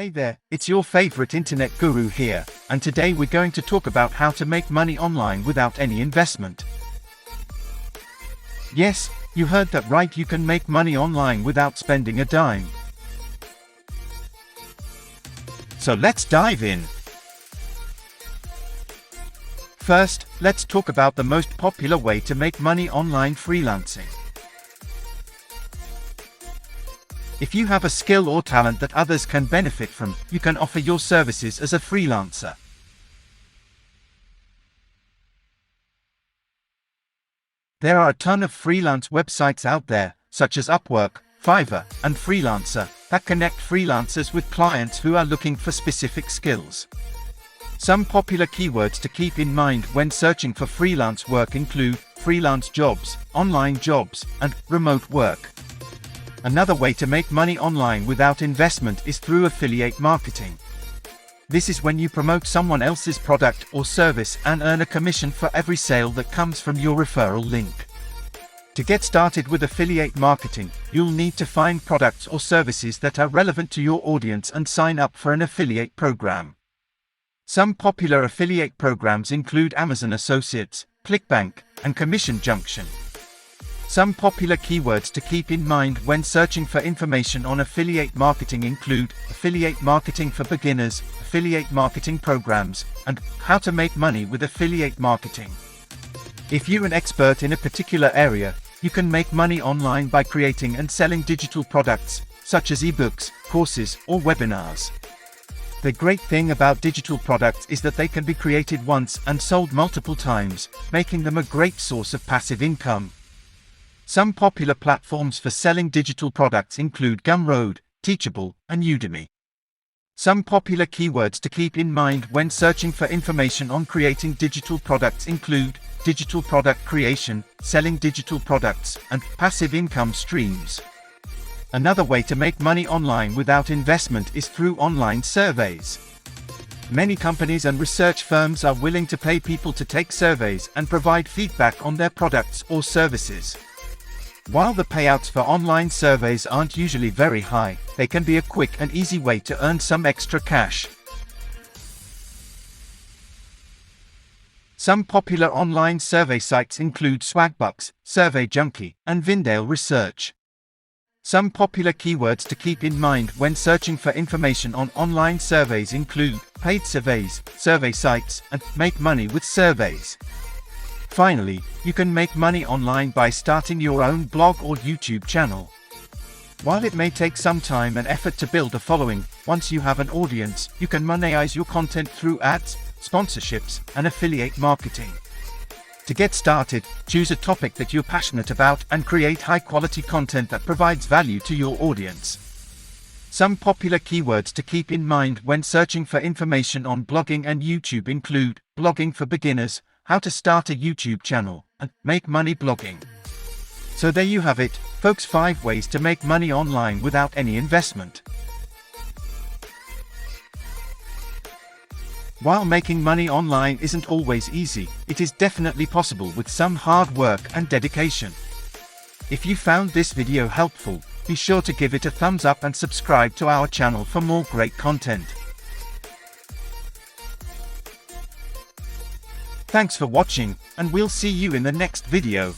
Hey there, it's your favorite internet guru here, and today we're going to talk about how to make money online without any investment. Yes, you heard that right, you can make money online without spending a dime. So let's dive in. First, let's talk about the most popular way to make money online: freelancing. If you have a skill or talent that others can benefit from, you can offer your services as a freelancer. There are a ton of freelance websites out there, such as Upwork, Fiverr, and Freelancer, that connect freelancers with clients who are looking for specific skills. Some popular keywords to keep in mind when searching for freelance work include freelance jobs, online jobs, and remote work. Another way to make money online without investment is through affiliate marketing. This is when you promote someone else's product or service and earn a commission for every sale that comes from your referral link. To get started with affiliate marketing, you'll need to find products or services that are relevant to your audience and sign up for an affiliate program. Some popular affiliate programs include Amazon Associates, ClickBank, and Commission Junction. Some popular keywords to keep in mind when searching for information on affiliate marketing include affiliate marketing for beginners, affiliate marketing programs, and how to make money with affiliate marketing. If you're an expert in a particular area, you can make money online by creating and selling digital products, such as ebooks, courses, or webinars. The great thing about digital products is that they can be created once and sold multiple times, making them a great source of passive income. Some popular platforms for selling digital products include Gumroad, Teachable, and Udemy. Some popular keywords to keep in mind when searching for information on creating digital products include digital product creation, selling digital products, and passive income streams. Another way to make money online without investment is through online surveys. Many companies and research firms are willing to pay people to take surveys and provide feedback on their products or services. While the payouts for online surveys aren't usually very high, they can be a quick and easy way to earn some extra cash. Some popular online survey sites include Swagbucks, SurveyJunkie, and Vindale Research. Some popular keywords to keep in mind when searching for information on online surveys include paid surveys, survey sites, and make money with surveys. Finally, you can make money online by starting your own blog or YouTube channel. While it may take some time and effort to build a following, once you have an audience, you can monetize your content through ads, sponsorships, and affiliate marketing. To get started, choose a topic that you're passionate about and create high-quality content that provides value to your audience. Some popular keywords to keep in mind when searching for information on blogging and YouTube include blogging for beginners, how to start a YouTube channel, and make money blogging. So there you have it, folks, 5 ways to make money online without any investment. While making money online isn't always easy, it is definitely possible with some hard work and dedication. If you found this video helpful, be sure to give it a thumbs up and subscribe to our channel for more great content. Thanks for watching, and we'll see you in the next video.